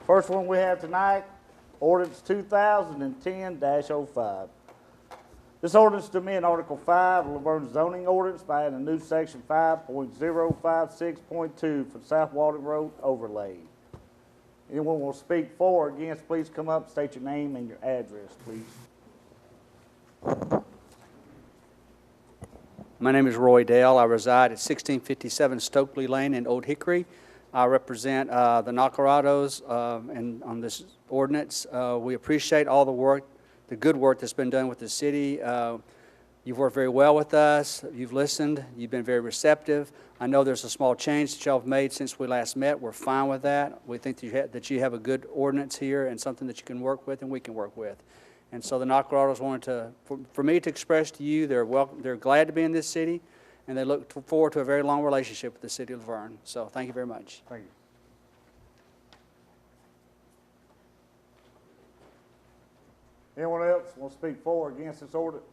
First one we have tonight, ordinance 2010-05. This ordinance to amend Article 5 of Laverne zoning ordinance by adding a new section 5.056.2 for South Walden Road overlay. Anyone will speak for or against, please come up, state your name and your address, please. My name is Roy Dale. I reside at 1657 Stokely Lane in Old Hickory. I represent the Nacarrados and on this ordinance. We appreciate all the work, the good work that's been done with the city. You've worked very well with us. You've listened. You've been very receptive. I know there's a small change that y'all have made since we last met. We're fine with that. We think that you have a good ordinance here and something that you can work with and we can work with. And so the Nacarrados wanted to, for me to express to you, they're glad to be in this city, and they look forward to a very long relationship with the city of Laverne. So thank you very much. Thank you. Anyone else want to speak for or against this ordinance?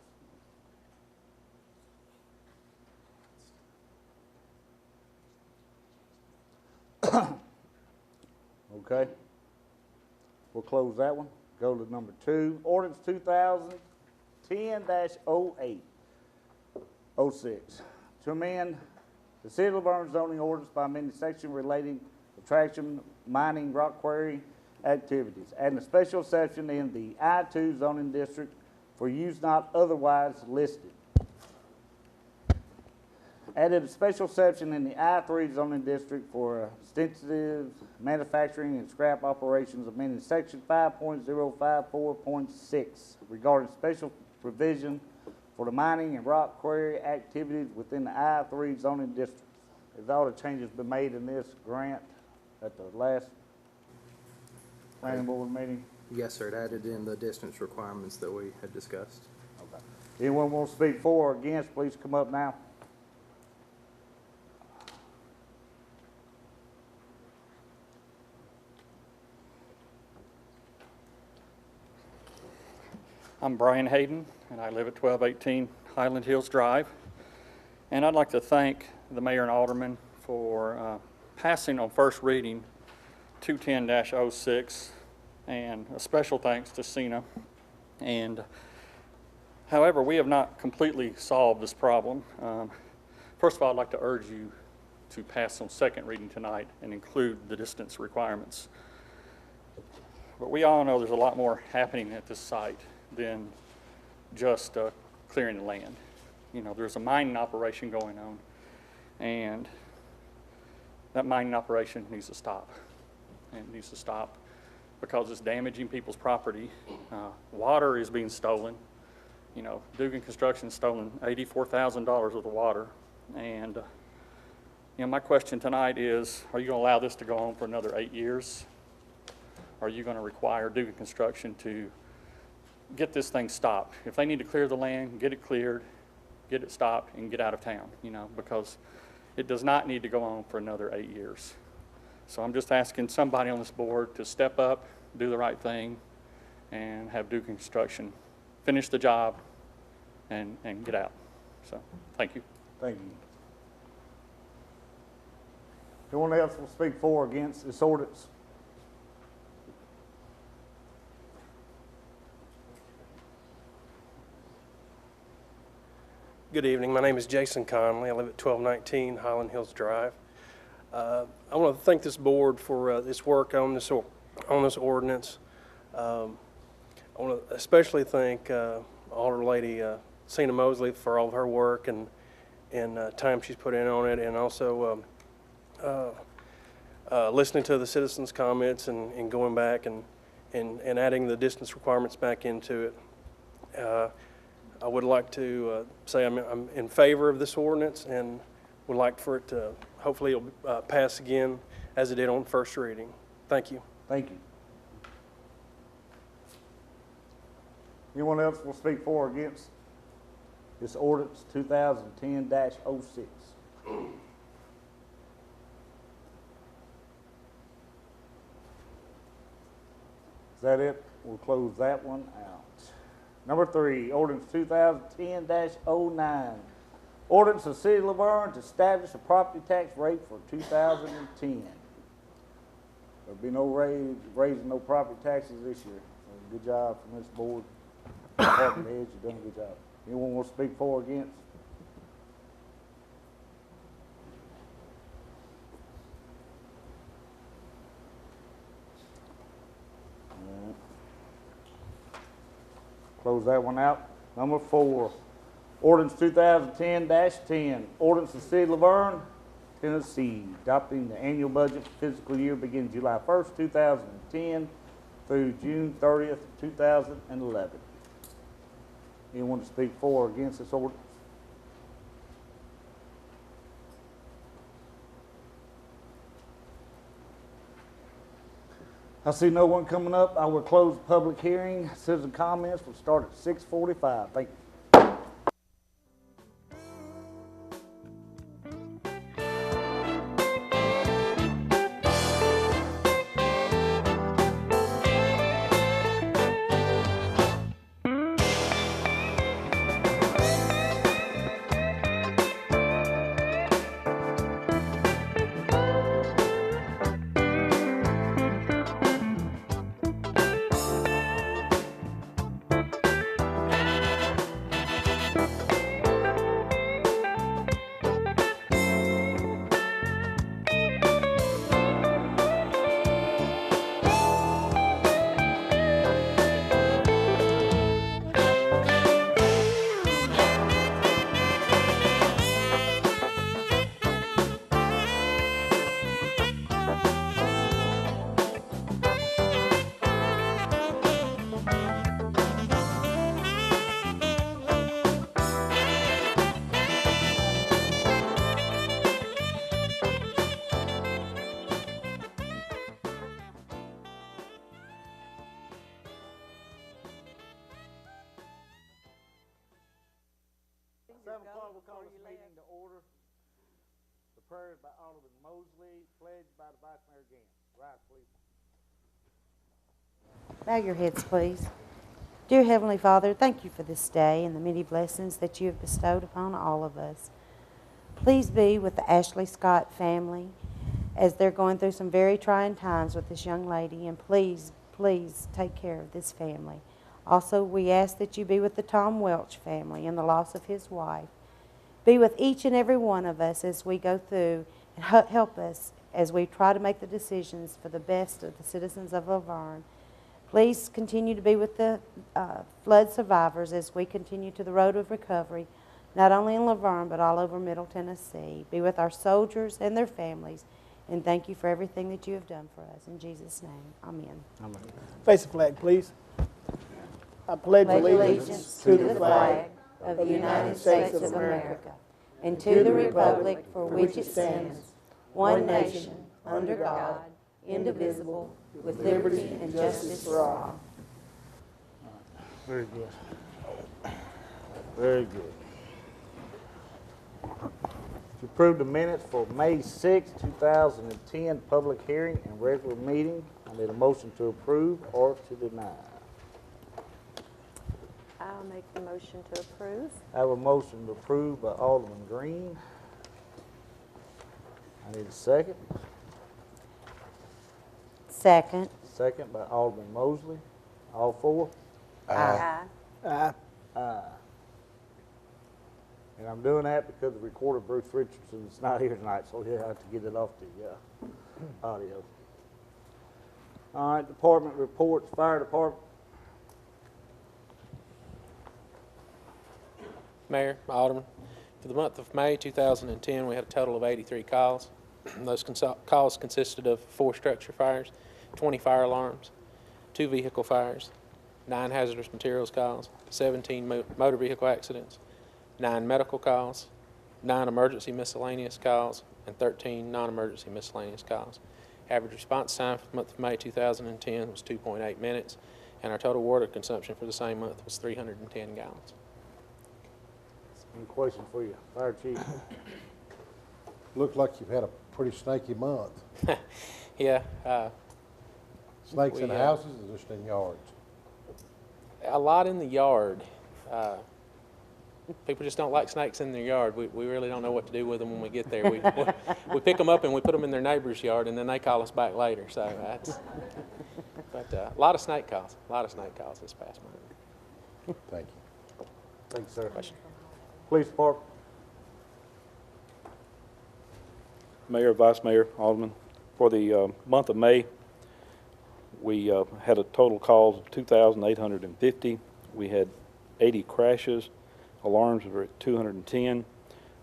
Okay. We'll close that one. Go to number 2. Ordinance 2010-08. 06. To amend the City of Laverne zoning ordinance by amending section relating attraction, mining, rock quarry activities, adding a special section in the I-2 zoning district for use not otherwise listed. Added a special section in the I-3 zoning district for extensive manufacturing and scrap operations, amending section 5.054.6 regarding special provision for the mining and rock quarry activities within the I-3 zoning district. Has all the changes been made in this grant at the last planning board meeting? Yes, sir. It added in the distance requirements that we had discussed. Okay. Anyone want to speak for or against, please come up now. I'm Brian Hayden, and I live at 1218 Highland Hills Drive. And I'd like to thank the mayor and aldermen for passing on first reading 210-06, and a special thanks to Cena. And however, we have not completely solved this problem. First of all, I'd like to urge you to pass on second reading tonight and include the distance requirements. But we all know there's a lot more happening at this site than just clearing the land. You know, there's a mining operation going on, and that mining operation needs to stop. And it needs to stop because it's damaging people's property. Water is being stolen. You know, Dugan Construction stolen $84,000 worth of water. And, you know, my question tonight is, are you going to allow this to go on for another 8 years? Are you going to require Dugan Construction to get this thing stopped? If they need to clear the land, get it cleared, get it stopped, and get out of town, you know, because it does not need to go on for another 8 years. So I'm just asking somebody on this board to step up, do the right thing, and have Duke Construction finish the job and get out. So, thank you. Thank you. Anyone else will speak for or against this ordinance? Good evening. My name is Jason Connelly. I live at 1219 Highland Hills Drive. I want to thank this board for this work on this ordinance. I want to especially thank Alder Lady Cena Mosley for all of her work and time she's put in on it, and also listening to the citizens' comments and going back and adding the distance requirements back into it. I would like to say I'm in favor of this ordinance and would like for it to hopefully it'll pass again as it did on first reading. Thank you. Thank you. Anyone else will speak for or against this ordinance 2010-06? Is that it? We'll close that one out. Number 3, ordinance 2010-09. Ordinance of the City of Laverne to establish a property tax rate for 2010. There'll be no raising no property taxes this year. Good job from this board. Department heads, you've done a good job. Anyone want to speak for or against? Alright. Close that one out. Number 4, ordinance 2010-10, ordinance of the City of Laverne, Tennessee, adopting the annual budget for fiscal year beginning July 1st, 2010 through June 30th, 2011. Anyone to speak for or against this ordinance? I see no one coming up. I will close the public hearing. Citizen comments will start at 6:45. Thank you. We'll call this meeting to order. The prayer is by Alderman Mosley, pledged by the Vice Mayor Gant. Rise, please. Bow your heads, please. Dear Heavenly Father, thank you for this day and the many blessings that you have bestowed upon all of us. Please be with the Ashley Scott family as they're going through some very trying times with this young lady, and please take care of this family. Also, we ask that you be with the Tom Welch family and the loss of his wife. Be with each and every one of us as we go through, and help us as we try to make the decisions for the best of the citizens of Laverne. Please continue to be with the flood survivors as we continue to the road of recovery, not only in Laverne but all over Middle Tennessee. Be with our soldiers and their families, and thank you for everything that you have done for us. In Jesus' name, amen. Amen. Face the flag, please. I pledge allegiance to the flag of the United States of America and to the republic for which it stands, one nation, under God, indivisible, with liberty and justice for all. Very good. Very good. To approve the minutes for May 6, 2010, public hearing and regular meeting, I need a motion to approve or to deny. I'll make the motion to approve. I have a motion to approve by Alderman Green. I need a second. Second. Second by Alderman Mosley. All four? Aye. Aye. Aye. And I'm doing that because the recorder, Bruce Richardson, is not here tonight, so he'll have to get it off the audio. All right, department reports, fire department. Mayor, Alderman, for the month of May 2010, we had a total of 83 calls. Those calls consisted of 4 structure fires, 20 fire alarms, 2 vehicle fires, 9 hazardous materials calls, 17 motor vehicle accidents, 9 medical calls, 9 emergency miscellaneous calls, and 13 non-emergency miscellaneous calls. Average response time for the month of May 2010 was 2.8 minutes, and our total water consumption for the same month was 310 gallons. Any question for you, Fire Chief? Looks like you've had a pretty snaky month. Yeah. Snakes in We, houses or just in yards? A lot in the yard. People just don't like snakes in their yard. We really don't know what to do with them when we get there. We pick them up and we put them in their neighbor's yard, and then they call us back later. So that's, but a lot of snake calls, this past month. Thank you. Thank you, sir. Question? Police Department. Mayor, Vice Mayor, Alderman, for the month of May, we had a total calls of 2,850. We had 80 crashes. Alarms were at 210.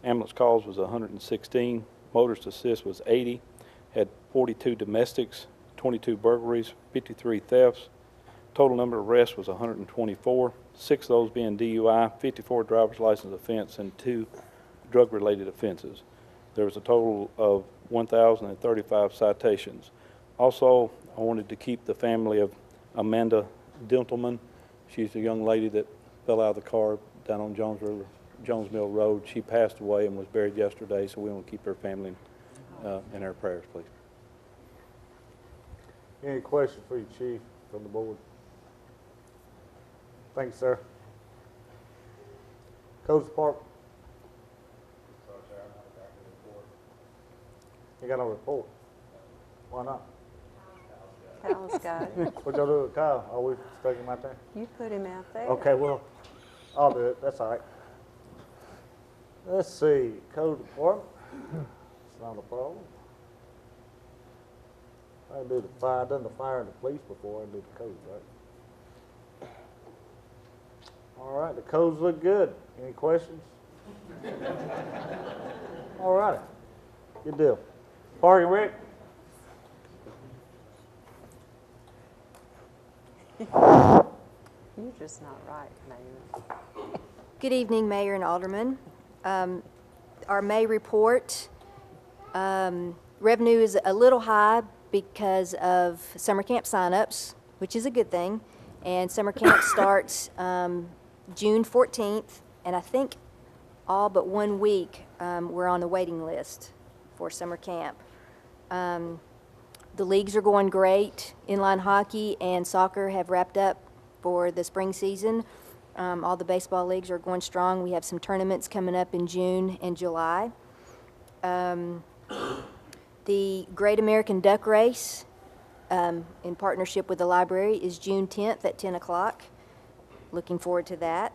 Ambulance calls was 116. Motorist assist was 80. Had 42 domestics, 22 burglaries, 53 thefts. Total number of arrests was 124. 6 of those being DUI, 54 driver's license offense, and 2 drug-related offenses. There was a total of 1,035 citations. Also, I wanted to keep the family of Amanda Dintelman. She's a young lady that fell out of the car down on Jones Mill Road. She passed away and was buried yesterday, so we want to keep her family in our prayers, please. Any questions for you, Chief, from the board? Thank you, sir. Codes Department. You got no report? Why not? Kyle's got it. What y'all do with Kyle? Oh, we stuck him out there? You put him out there. Okay, well, I'll do it. That's all right. Let's see. Code Department. It's not a problem. I do the fire. I've done the fire and the police before. I do the codes, right? All right. The codes look good. Any questions? All right. Good deal. Park and Rec. You're just not right, Mayor. Good evening, Mayor and Aldermen. Our May report, revenue is a little high because of summer camp signups, which is a good thing. And summer camp starts June 14th, and I think all but 1 week we're on the waiting list for summer camp. The leagues are going great. Inline hockey and soccer have wrapped up for the spring season. All the baseball leagues are going strong. We have some tournaments coming up in June and July. The Great American Duck Race, in partnership with the library, is June 10th at 10 o'clock. Looking forward to that.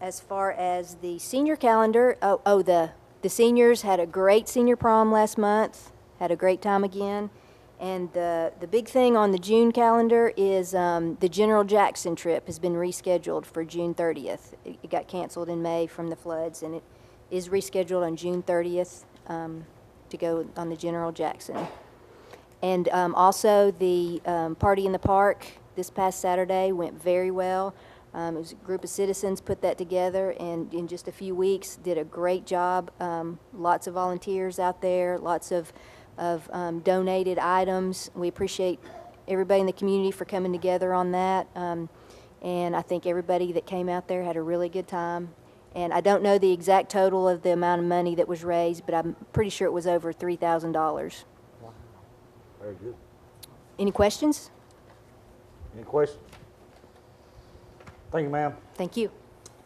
As far as the senior calendar, the seniors had a great senior prom last month, had a great time again. And the big thing on the June calendar is the General Jackson trip has been rescheduled for June 30th. It got canceled in May from the floods, and it is rescheduled on June 30th to go on the General Jackson. And also the Party in the Park this past Saturday went very well. It was a group of citizens put that together, and in just a few weeks did a great job. Lots of volunteers out there, lots of donated items. We appreciate everybody in the community for coming together on that. And I think everybody that came out there had a really good time. And I don't know the exact total of the amount of money that was raised, but I'm pretty sure it was over $3,000. Wow. Very good. Any questions? Any questions? Thank you, ma'am. Thank you.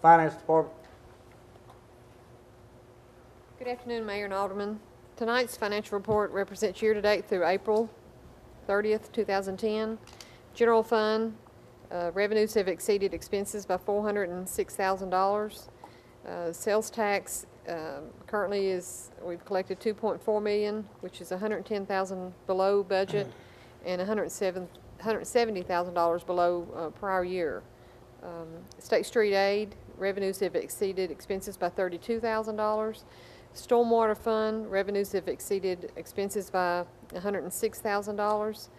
Finance Department. Good afternoon, Mayor and Alderman. Tonight's financial report represents year-to-date through April 30th, 2010. General fund revenues have exceeded expenses by $406,000. Sales tax currently we've collected $2.4 million, which is $110,000 below budget and $170,000 below prior year. State street aid revenues have exceeded expenses by $32,000. Stormwater fund revenues have exceeded expenses by $106,000,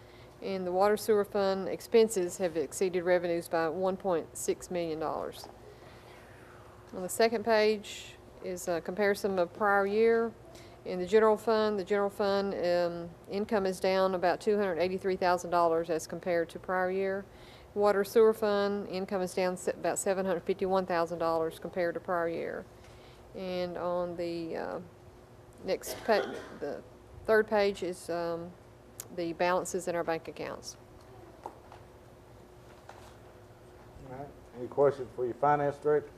and the water sewer fund expenses have exceeded revenues by $1.6 million. On the second page is a comparison of prior year. In the general fund, income is down about $283,000 as compared to prior year. Water sewer fund income is down about $751,000 compared to prior year. And on the next page, the third page is the balances in our bank accounts. All right. Any questions for your finance director?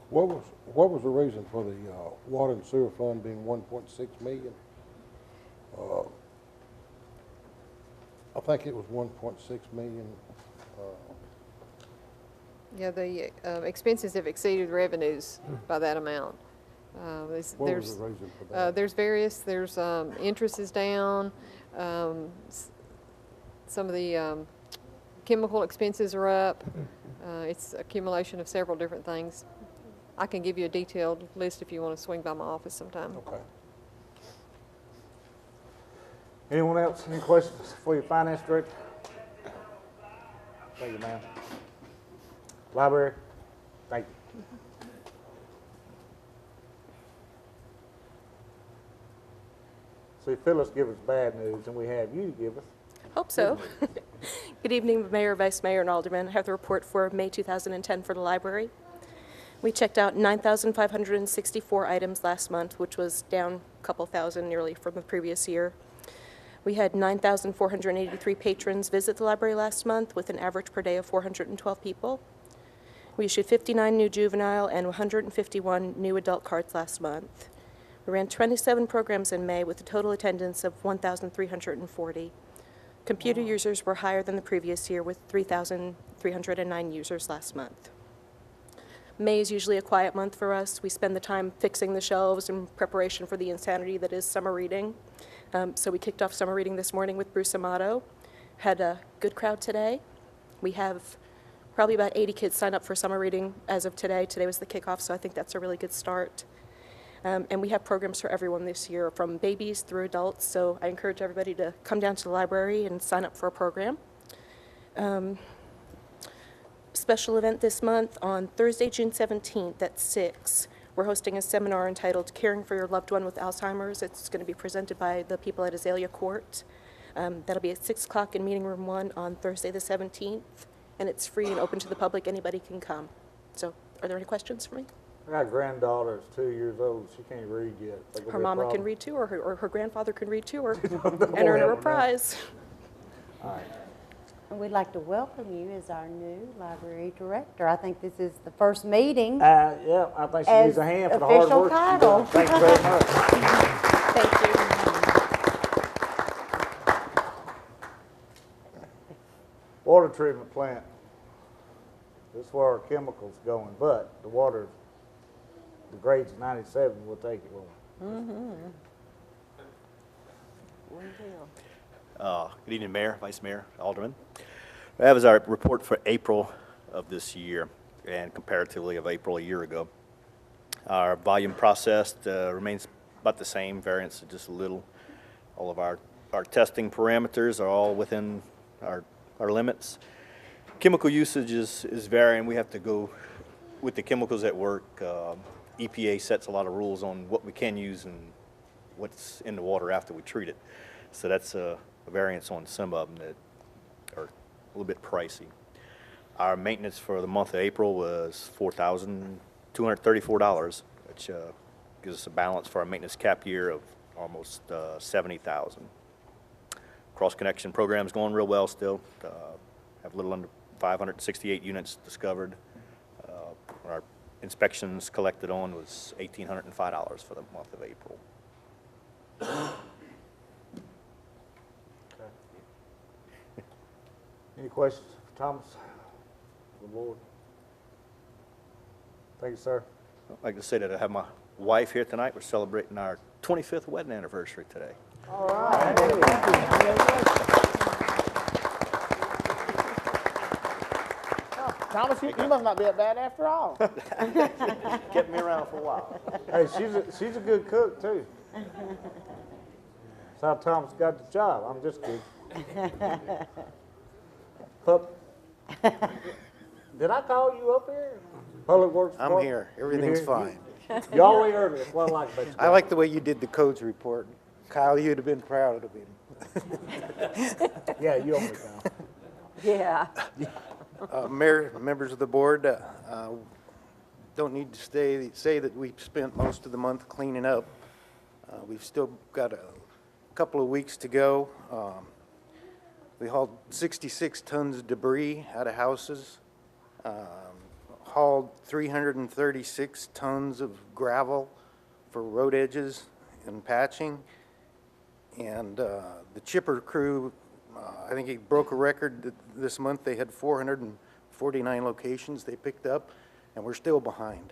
What was the reason for the water and sewer fund being 1.6 million? I think it was 1.6 million. Yeah, the expenses have exceeded revenues by that amount. What was the reason for that? There's various, there's interest is down, some of the chemical expenses are up. It's accumulation of several different things. I can give you a detailed list if you want to swing by my office sometime. Okay. Anyone else? Any questions for your finance director? Thank you, ma'am. Library? Thank you. See, Phyllis give us bad news, and we have you give us. Hope so. Good evening, Mayor, Vice Mayor, and Aldermen. I have the report for May 2010 for the library. We checked out 9,564 items last month, which was down a couple thousand nearly from the previous year. We had 9,483 patrons visit the library last month with an average per day of 412 people. We issued 59 new juvenile and 151 new adult cards last month. We ran 27 programs in May with a total attendance of 1,340. Computer users were higher than the previous year with 3,309 users last month. May is usually a quiet month for us. We spend the time fixing the shelves in preparation for the insanity that is summer reading. So we kicked off summer reading this morning with Bruce Amato. Had a good crowd today. We have probably about 80 kids signed up for summer reading as of today. Today was the kickoff, so I think that's a really good start. And we have programs for everyone this year, from babies through adults, so I encourage everybody to come down to the library and sign up for a program. Special event this month on Thursday, June 17th at 6. We're hosting a seminar entitled Caring for Your Loved One with Alzheimer's. It's going to be presented by the people at Azalea Court. That'll be at 6 o'clock in Meeting Room 1 on Thursday the 17th, and it's free and open to the public. Anybody can come. So are there any questions for me? I got a granddaughter that's 2 years old. She can't read yet. Her mama can read too, or her grandfather can read too, or and earn her a prize. All right. And we'd like to welcome you as our new library director. I think this is the first meeting. Yeah, I think she needs a hand for the hard official work she's title. done. Thank you very much. Thank you. Water treatment plant. This is where our chemicals going, but the water, the grade's 97, we'll take it. Good evening, Mayor, Vice Mayor, Alderman. That was our report for April of this year and comparatively of April a year ago. Our volume processed remains about the same, variance just a little. All of our testing parameters are all within our limits. Chemical usage is varying. We have to go with the chemicals at work. EPA sets a lot of rules on what we can use and what's in the water after we treat it. So that's a variance on some of them that are a little bit pricey. Our maintenance for the month of April was $4,234, which gives us a balance for our maintenance cap year of almost $70,000. Cross connection program's going real well still. Have a little under 568 units discovered. Our inspections collected on was $1,805 for the month of April. Any questions for Thomas? The board? Thank you, sir. I'd like to say that I have my wife here tonight. We're celebrating our 25th wedding anniversary today. All right. Thomas, you must not be that bad after all. Kept me around for a while. Hey, she's a good cook, too. That's how Thomas got the job. I'm just kidding. Did I call you up here? Public Works I'm Department? here. Everything's fine. You always early. That's what I like about you. I like the way you did the codes report. Kyle, you'd have been proud of him. Yeah, you only count. Yeah. Mayor, members of the board, don't need to say that we've spent most of the month cleaning up. We've still got a couple of weeks to go. We hauled 66 tons of debris out of houses, hauled 336 tons of gravel for road edges and patching. And the chipper crew, I think he broke a record this month. They had 449 locations they picked up, and we're still behind.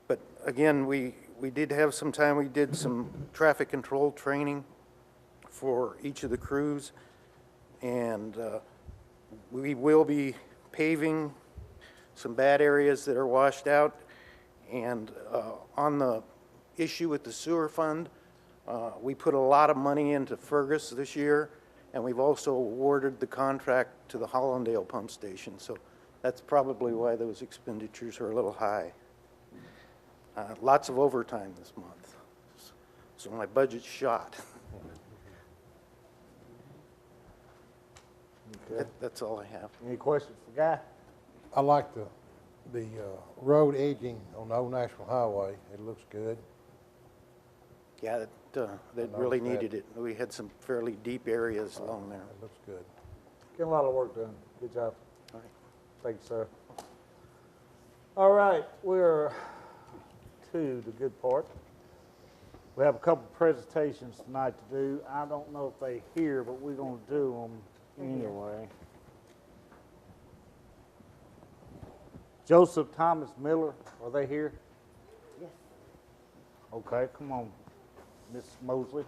But again, we did have some time. We did some traffic control training for each of the crews, and we will be paving some bad areas that are washed out. And on the issue with the sewer fund, we put a lot of money into Fergus this year, and we've also awarded the contract to the Hollandale pump station. So that's probably why those expenditures are a little high. Lots of overtime this month, so my budget's shot. Okay. That's all I have. Any questions for Guy? I like the road edging on the old National Highway. It looks good. Yeah, that really needed it. We had some fairly deep areas along there. It looks good. Getting a lot of work done. Good job. All right. Thank you, sir. All right, we're to the good part. We have a couple presentations tonight to do. I don't know if they're here, but we're going to do them anyway. Joseph Thomas Miller, are they here? Yes. Okay, come on, Miss Mosley,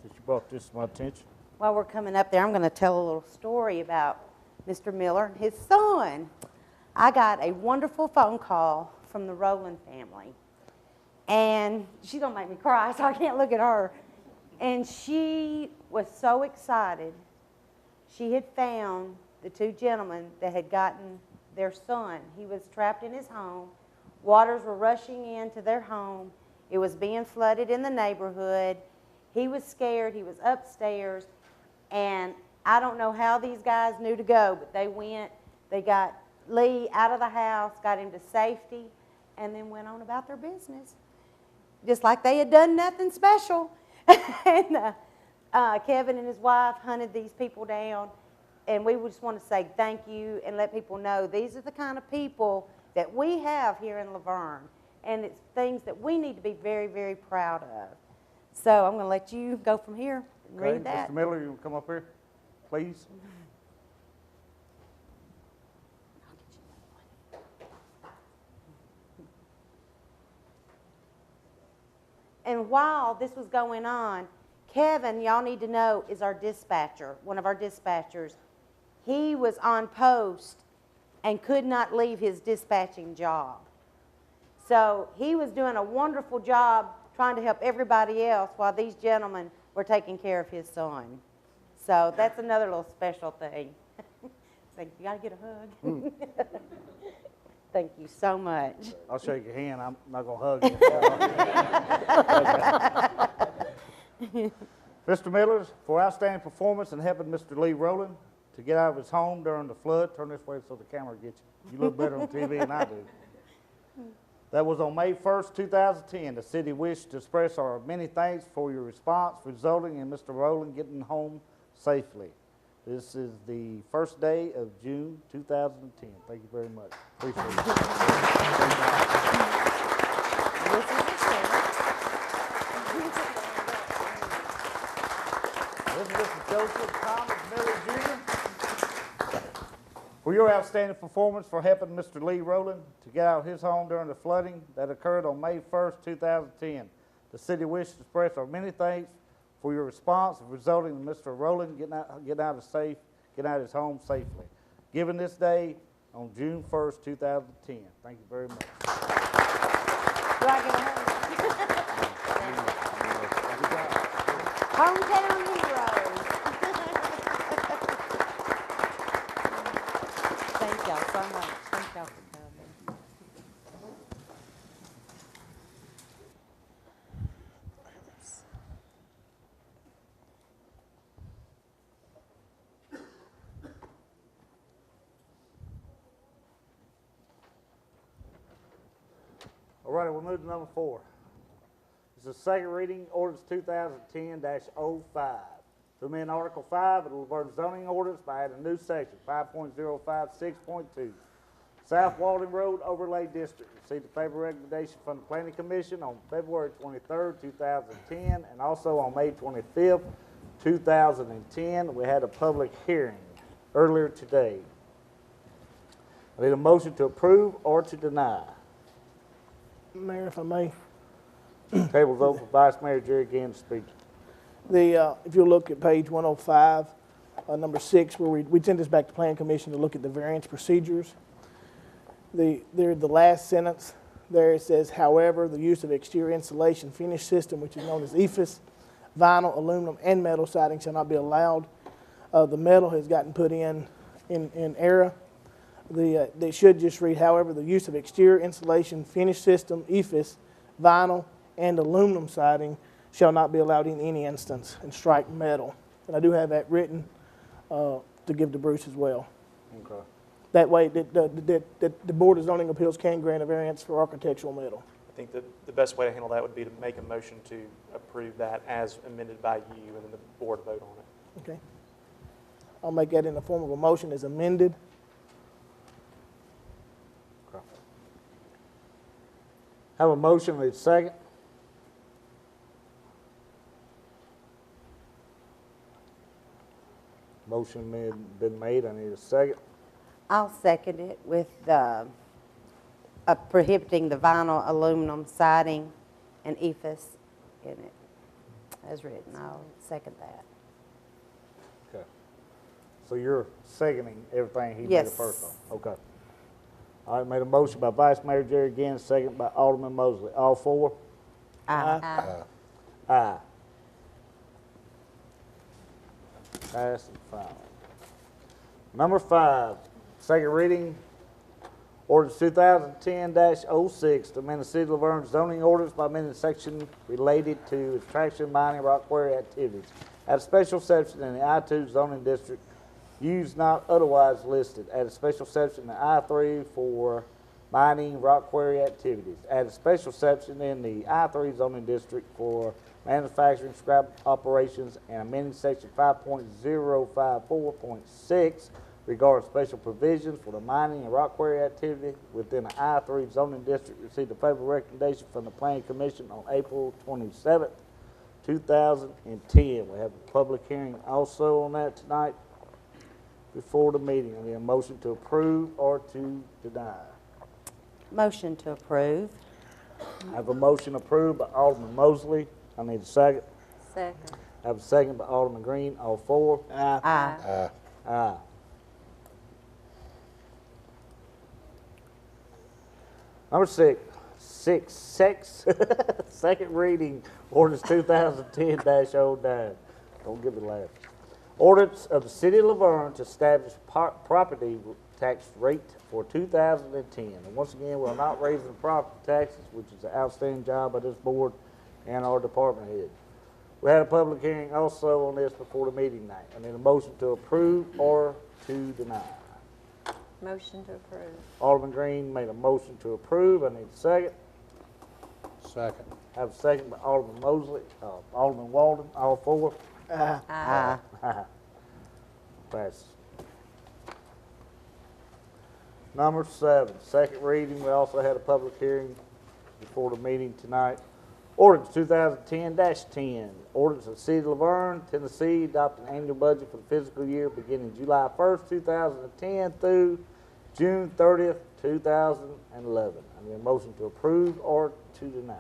since you brought this to my attention. While we're coming up there, I'm going to tell a little story about Mr. Miller and his son. I got a wonderful phone call from the Rowland family. And she's going to make me cry, so I can't look at her. And she was so excited. She had found the two gentlemen that had gotten their son. He was trapped in his home. Waters were rushing into their home. It was being flooded in the neighborhood. He was scared. He was upstairs. And I don't know how these guys knew to go, but they went. They got Lee out of the house, got him to safety, and then went on about their business, just like they had done nothing special. And Kevin and his wife hunted these people down, and we just want to say thank you and let people know these are the kind of people that we have here in Laverne, and it's things that we need to be very, very proud of. So I'm going to let you go from here and Okay, read that. Mr. Miller, you want to come up here, please? And while this was going on, Kevin, y'all need to know, is our dispatcher, one of our dispatchers. He was on post and could not leave his dispatching job. So he was doing a wonderful job trying to help everybody else while these gentlemen were taking care of his son. So that's another little special thing. Like, you got to get a hug. Thank you so much. I'll shake your hand. I'm not going to hug you. Mr. Miller, for outstanding performance in helping Mr. Lee Rowland to get out of his home during the flood. Turn this way so the camera gets you. You look better on TV than I do. That was on May 1st, 2010. The city wished to express our many thanks for your response, resulting in Mr. Rowland getting home safely. This is the first day of June 2010. Thank you very much. Appreciate it. This is Mr. Joseph Thomas Miller, Jr. For your outstanding performance for helping Mr. Lee Rowland to get out of his home during the flooding that occurred on May 1st, 2010. The city wishes to express our many thanks for your response, resulting in Mr. Rowland getting out of his home safely. Given this day on June 1st, 2010. Thank you very much. Do I get a hug? Hometown heroes. Thank y'all so much. Thank y'all for coming. All right, we'll move to number 4. It's the second reading, ordinance 2010-05. To amend Article 5 of the Laverne zoning ordinance by adding a new section, 5.056.2. South Walden Road Overlay District received a favorable recommendation from the Planning Commission on February 23rd, 2010, and also on May 25th, 2010. We had a public hearing earlier today. I need a motion to approve or to deny. Mayor, if I may. Table's open for Vice Mayor Jerry Gann to speak. If you look at page 105, number 6, where we sent this back to Planning Commission to look at the variance procedures. The last sentence there, it says, however, the use of exterior insulation finish system, which is known as EIFS, vinyl, aluminum, and metal siding shall not be allowed. The metal has gotten put in error. They should just read, however, the use of exterior insulation finish system, EIFS, vinyl, and aluminum siding shall not be allowed in any instance, and strike metal. And I do have that written to give to Bruce as well. Okay. That way, the Board of Zoning Appeals can grant a variance for architectural metal. I think the best way to handle that would be to make a motion to approve that as amended by you, and then the board vote on it. Okay. I'll make that in the form of a motion as amended. Okay. Have a motion, need a second. Motion been made, I need a second. I'll second it with prohibiting the vinyl aluminum siding and EIFS in it as written. I'll second that. Okay. So you're seconding everything he made Yes. the first one? Okay. All right, made a motion by Vice Mayor Jerry Gann, second by Alderman Mosley. All four? Aye. Aye. Pass and final. Number 5, second reading, ordinance 2010-06 to amend the City of Laverne zoning ordinance by amending the section related to extraction, mining, rock quarry activities at a special section in the I-2 zoning district used not otherwise listed, at a special section in the I-3 for mining, rock quarry activities, at a special section in the I-3 zoning district for manufacturing, scrap operations, and amending section 5.054.6 regarding special provisions for the mining and rock quarry activity within the I-3 zoning district, received a favorable recommendation from the Planning Commission on April 27th, 2010. We have a public hearing also on that tonight before the meeting. I need a motion to approve or to deny. Motion to approve. I have a motion approved by Alderman Mosley. I need a second. Second. I have a second by Alderman Green. All four? Aye. Aye. Aye. Number 6, second reading, ordinance 2010-09. Don't give me a laugh. Ordinance of the City of Laverne to establish property tax rate for 2010. And once again, we're not raising the property taxes, which is an outstanding job by this board and our department head. We had a public hearing also on this before the meeting night. I need a motion to approve or to deny. Motion to approve. Alderman Green made a motion to approve. I need a second. Second. I have a second by Alderman Mosley, Alderman Walden. All four? Aye. Passes. Number 7, second reading. We also had a public hearing before the meeting tonight. Ordinance 2010-10. Ordinance of the City of Laverne, Tennessee, adopting annual budget for the fiscal year beginning July 1st, 2010 through June 30th, 2011. I need a motion to approve or to deny.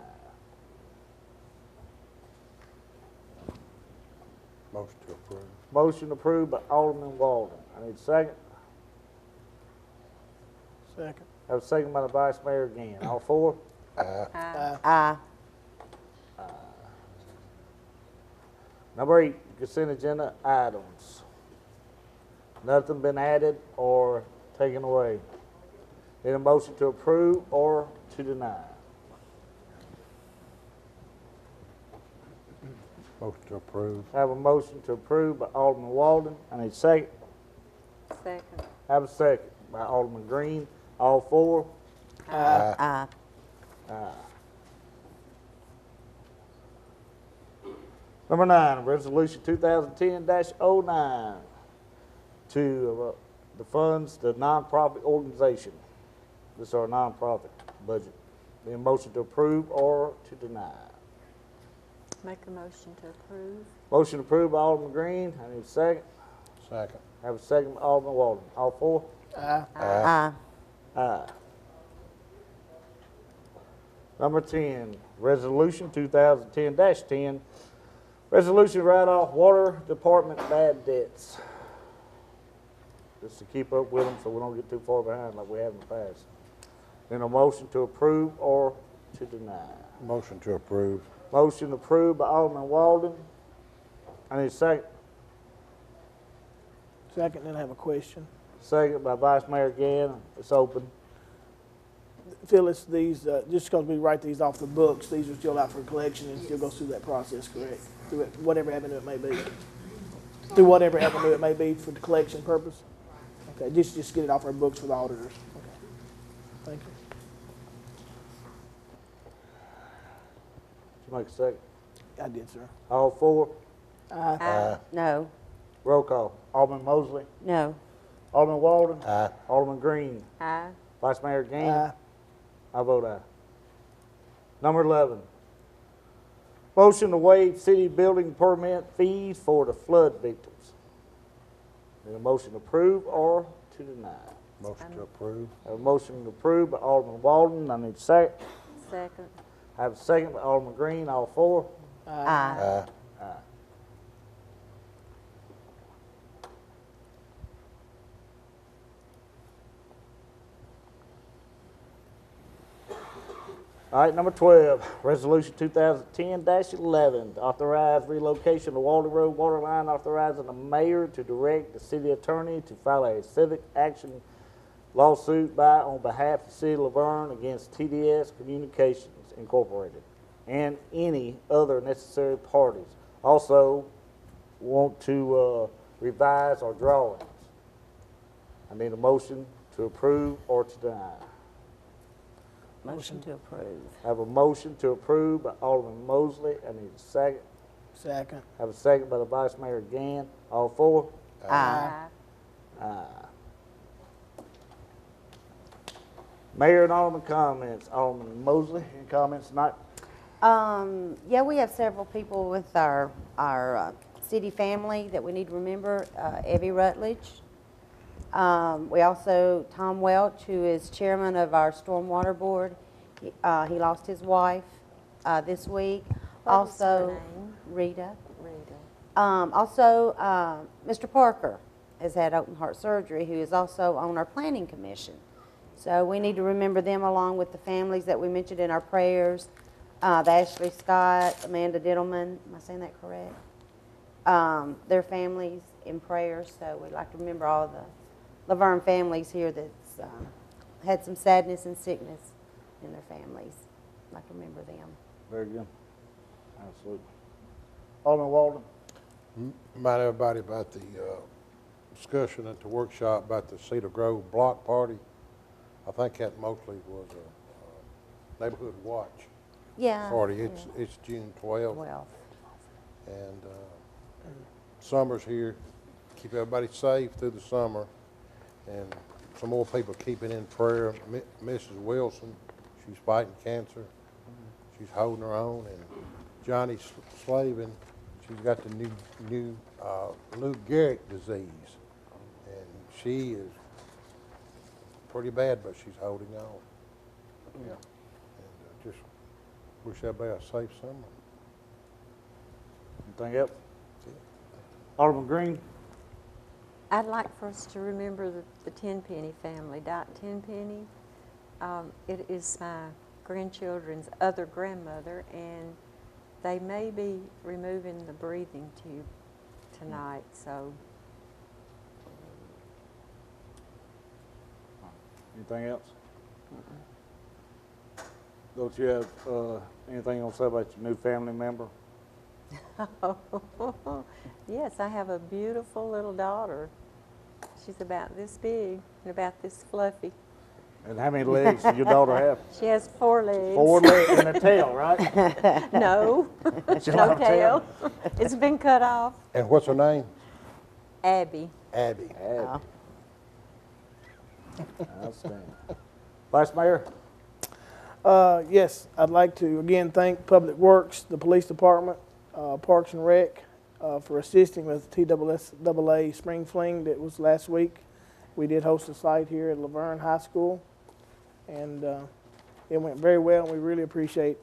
Motion to approve. Motion approved by Alderman Walden. I need a second. Second. I have a second by the Vice Mayor again. All four? Aye. Number 8, consent agenda items. Nothing been added or taken away. Need a motion to approve or to deny. Motion to approve. I have a motion to approve by Alderman Walden. I need a second. Second. I have a second by Alderman Green. All four? Aye. Number 9, resolution 2010-09 to the funds, the nonprofit organization. This is our nonprofit budget. Need a motion to approve or to deny. Make a motion to approve. Motion approved by Alderman Green. I need a second. Second. Have a second by Alderman Walden. All four? Aye. Aye. Number 10, Resolution 2010-10. Resolution to write off Water Department bad debts. Just to keep up with them so we don't get too far behind like we have in the past. Then a motion to approve or to deny. Motion to approve. Motion approved by Alderman Walden. I need a second. Second, then I have a question. Second by Vice Mayor Gann. It's open. Phyllis, these, just because we write these off the books, these are still out for collection and still goes through that process, correct? Through it, whatever avenue it may be. Through whatever avenue it may be for the collection purpose? Okay, just get it off our books for the auditors. Okay. Thank you. Did you make a second? I did, sir. All four? Aye. No. Roll call. Alderman Mosley. No. Alderman Walden. Aye. Alderman Green. Aye. Vice Mayor Gann. Aye. I vote aye. Number 11. Motion to waive city building permit fees for the flood victims. Need a motion to approve or to deny. Motion to approve. Have a motion to approve by Alderman Walden. I need a second. Second. I have a second by Alderman Green. All four? Aye. Aye. Aye. All right, number 12, Resolution 2010-11, to authorize relocation of Walden Road water line, authorizing the mayor to direct the city attorney to file a civic action lawsuit on behalf of the city of Laverne against TDS Communications Incorporated and any other necessary parties. Also, want to revise our drawings. I need a motion to approve or to deny. Motion to approve. I have a motion to approve by Alderman Mosley. I need a second. Second. I have a second by the Vice Mayor Gann. All four? Aye. Aye. Mayor and Alderman comments. Alderman Mosley, any comments tonight? Yeah, we have several people with our city family that we need to remember. Evie Rutledge. We also, Tom Welch, who is chairman of our Stormwater Board. He lost his wife this week. What was her Also, name? Rita. Rita. Also, Mr. Parker has had open heart surgery, who is also on our planning commission. So we need to remember them along with the families that we mentioned in our prayers. The Ashley Scott, Amanda Diddleman, am I saying that correct? Their families in prayers. So we'd like to remember all the Laverne families here that's had some sadness and sickness in their families. I'd like to remember them. Very good. Absolutely. Alderman Walden. Remind everybody about the discussion at the workshop about the Cedar Grove block party. I think that mostly was a neighborhood watch Yeah. party. It's June 12th. And summer's here. Keep everybody safe through the summer. And some more people keeping in prayer. Mrs. Wilson, she's fighting cancer. She's holding her own. And Johnny Slavin, she's got the new Lou Gehrig disease. And she is pretty bad, but she's holding on. Yeah. And just wish everybody a safe summer. Anything else? Alderman Green. I'd like for us to remember the Tenpenny family, Dot Tenpenny. It is my grandchildren's other grandmother, and they may be removing the breathing tube tonight, so. Anything else? Don't you have anything else to say about your new family member? Yes, I have a beautiful little daughter. She's about this big and about this fluffy. And how many legs does your daughter have? She has 4 legs. 4 legs and a tail, right? No, She no don't have a tail. It's been cut off. And what's her name? Abby. Abby. Abby. Outstanding. Vice Mayor? Yes, I'd like to again thank Public Works, the Police Department, Parks and Rec for assisting with TSSAA Spring Fling that was last week. We did host a site here at Laverne High School, and it went very well, and we really appreciate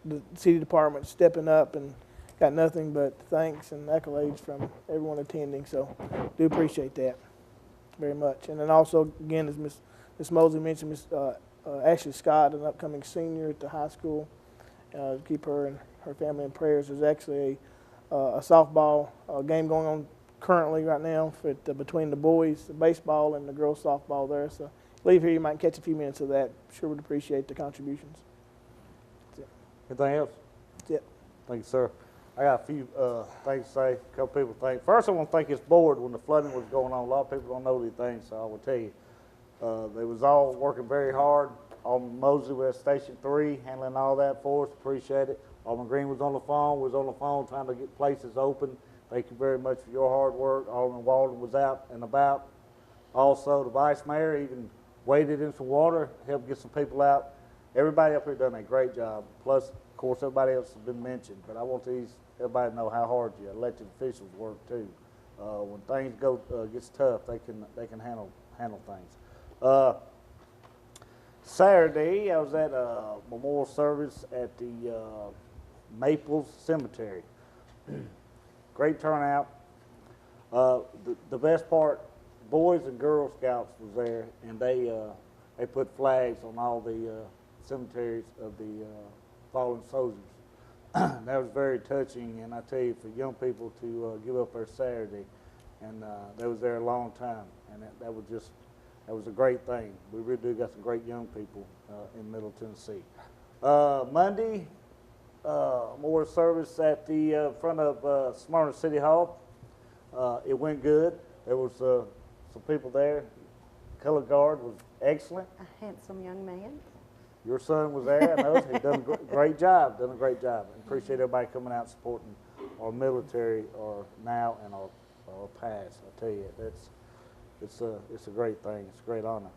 the City Department stepping up, and got nothing but thanks and accolades from everyone attending, so do appreciate that very much. And then also, again, as Ms. Mosley mentioned, Ms. Ashley Scott, an upcoming senior at the high school, keep her and her family in prayers. There's actually a softball game going on currently right now between the boys baseball and the girls softball there. So leave here, you might catch a few minutes of that. Sure would appreciate the contributions. That's it. Anything else? That's it. Thank you, sir. I got a few things to say, a couple people thank. First, I want to thank this board. When the flooding was going on, a lot of people don't know these things, so I will tell you. They was all working very hard. Alderman Mosley was at Station 3, handling all that for us. Appreciate it. Alderman Green was on the phone trying to get places open. Thank you very much for your hard work. Alderman Walden was out and about. Also, the Vice Mayor even waded in some water, helped get some people out. Everybody up here done a great job. Plus, of course, everybody else has been mentioned. But I want everybody to know how hard your elected officials work too. When things gets tough, they can handle things. Saturday, I was at a memorial service at the Maples Cemetery. Great turnout. The best part, Boys and Girl Scouts was there, and they put flags on all the cemeteries of the fallen soldiers. That was very touching, and I tell you, for young people to give up their Saturday, and they was there a long time, and that was a great thing. We really do got some great young people in Middle Tennessee. Monday, more service at the front of Smyrna City Hall. It went good. There was some people there. Color guard was excellent. A handsome young man. Your son was there. I know. He done a great job. Done a great job. I appreciate everybody coming out supporting our military, or now and our past. I tell you, it's a great thing. It's a great honor.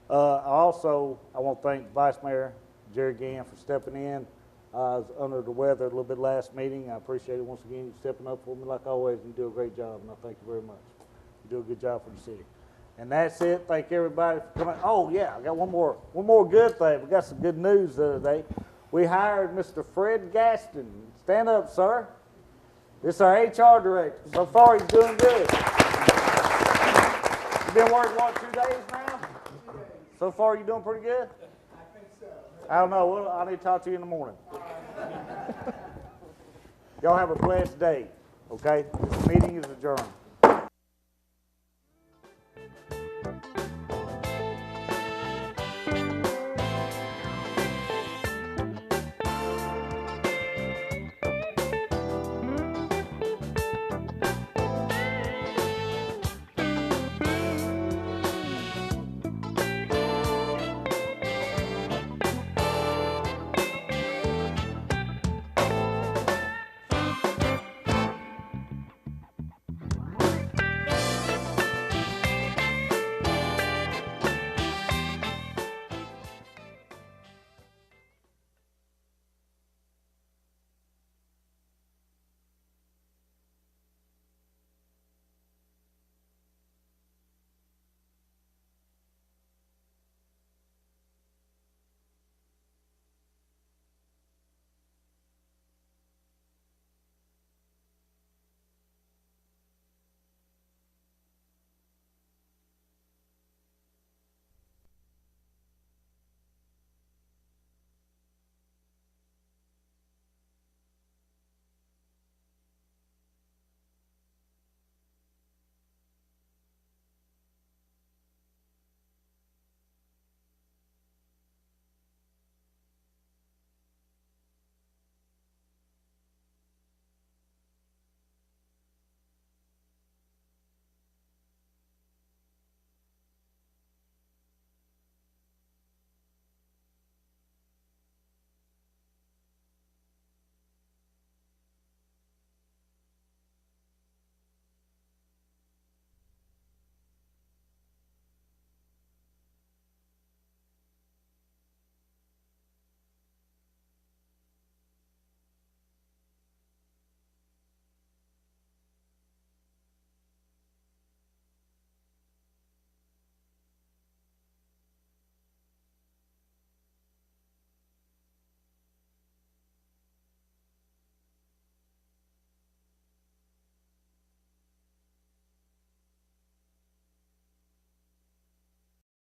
I want to thank Vice Mayor Jerry Gann for stepping in. I was under the weather a little bit last meeting. I appreciate it once again, you stepping up for me like always, and you do a great job, and I thank you very much. You do a good job for the city. And that's it. Thank everybody for coming. Oh yeah, I got one more good thing. We got some good news the other day. We hired Mr. Fred Gaston. Stand up, sir. This is our HR director. So far, he's doing good. You've been working, what, 2 days now? So far, you doing pretty good? I think so. I don't know. Well, I need to talk to you in the morning. Y'all have a blessed day, okay? This meeting is adjourned.